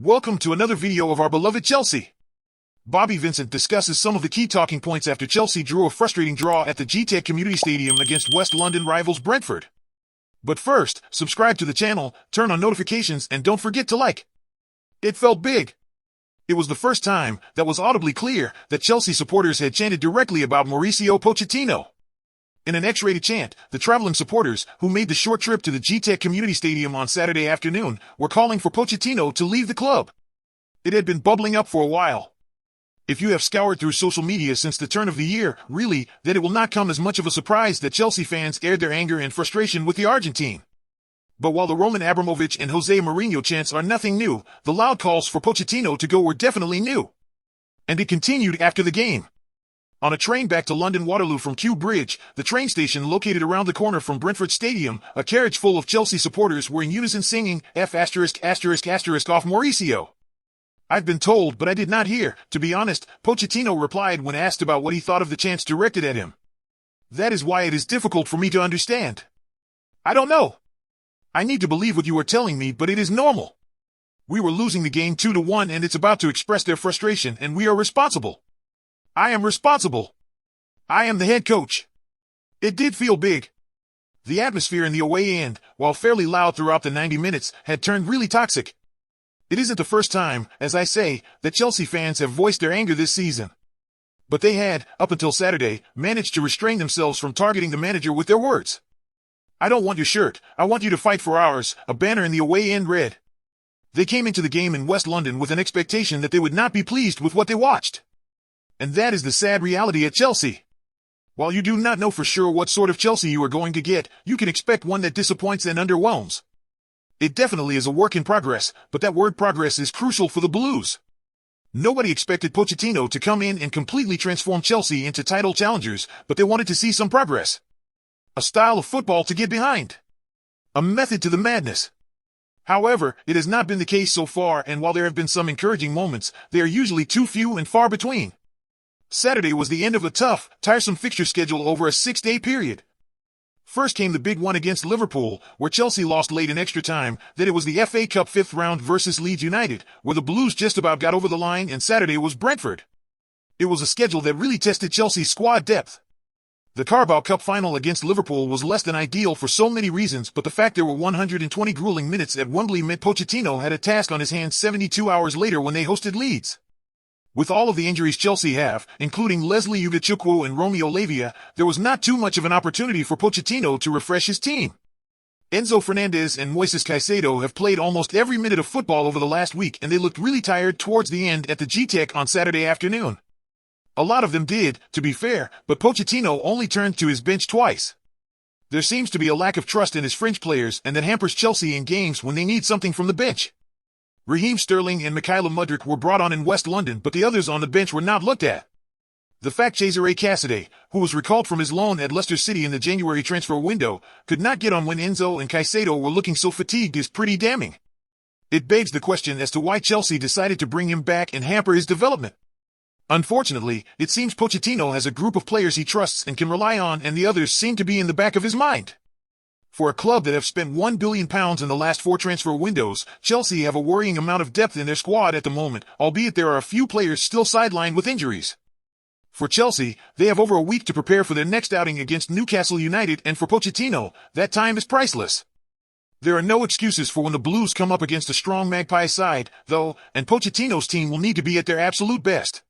Welcome to another video of our beloved Chelsea. Bobby Vincent discusses some of the key talking points after Chelsea drew a frustrating draw at the GTEC Community Stadium against West London rivals Brentford. But first, subscribe to the channel, turn on notifications, and don't forget to like. It felt big. It was the first time that was audibly clear that Chelsea supporters had chanted directly about Mauricio Pochettino. In an X-rated chant, the traveling supporters, who made the short trip to the GTEC Community Stadium on Saturday afternoon, were calling for Pochettino to leave the club. It had been bubbling up for a while. If you have scoured through social media since the turn of the year, really, then it will not come as much of a surprise that Chelsea fans aired their anger and frustration with the Argentine. But while the Roman Abramovich and Jose Mourinho chants are nothing new, the loud calls for Pochettino to go were definitely new. And it continued after the game. On a train back to London Waterloo from Kew Bridge, the train station located around the corner from Brentford Stadium, a carriage full of Chelsea supporters were in unison singing F*** off Mauricio. I've been told, but I did not hear. To be honest, Pochettino replied when asked about what he thought of the chants directed at him. That is why it is difficult for me to understand. I don't know. I need to believe what you are telling me, but it is normal. We were losing the game 2-1 and it's about to express their frustration, and we are responsible. I am responsible. I am the head coach. It did feel big. The atmosphere in the away end, while fairly loud throughout the 90 minutes, had turned really toxic. It isn't the first time, as I say, that Chelsea fans have voiced their anger this season. But they had, up until Saturday, managed to restrain themselves from targeting the manager with their words. I don't want your shirt, I want you to fight for ours, a banner in the away end read. They came into the game in West London with an expectation that they would not be pleased with what they watched. And that is the sad reality at Chelsea. While you do not know for sure what sort of Chelsea you are going to get, you can expect one that disappoints and underwhelms. It definitely is a work in progress, but that word progress is crucial for the Blues. Nobody expected Pochettino to come in and completely transform Chelsea into title challengers, but they wanted to see some progress. A style of football to get behind. A method to the madness. However, it has not been the case so far, and while there have been some encouraging moments, they are usually too few and far between. Saturday was the end of a tough, tiresome fixture schedule over a 6-day period. First came the big one against Liverpool, where Chelsea lost late in extra time. Then it was the FA Cup 5th round versus Leeds United, where the Blues just about got over the line, and Saturday was Brentford. It was a schedule that really tested Chelsea's squad depth. The Carabao Cup final against Liverpool was less than ideal for so many reasons, but the fact there were 120 grueling minutes at Wembley meant Pochettino had a task on his hands 72 hours later when they hosted Leeds. With all of the injuries Chelsea have, including Leslie Ugochukwu and Romeo Lavia, there was not too much of an opportunity for Pochettino to refresh his team. Enzo Fernandez and Moises Caicedo have played almost every minute of football over the last week, and they looked really tired towards the end at the GTEC on Saturday afternoon. A lot of them did, to be fair, but Pochettino only turned to his bench twice. There seems to be a lack of trust in his fringe players, and that hampers Chelsea in games when they need something from the bench. Raheem Sterling and Mykhailo Mudryk were brought on in West London, but the others on the bench were not looked at. The fact Cesare Casadei, who was recalled from his loan at Leicester City in the January transfer window, could not get on when Enzo and Caicedo were looking so fatigued is pretty damning. It begs the question as to why Chelsea decided to bring him back and hamper his development. Unfortunately, it seems Pochettino has a group of players he trusts and can rely on, and the others seem to be in the back of his mind. For a club that have spent £1 billion in the last 4 transfer windows, Chelsea have a worrying amount of depth in their squad at the moment, albeit there are a few players still sidelined with injuries. For Chelsea, they have over a week to prepare for their next outing against Newcastle United, and for Pochettino, that time is priceless. There are no excuses for when the Blues come up against a strong Magpie side, though, and Pochettino's team will need to be at their absolute best.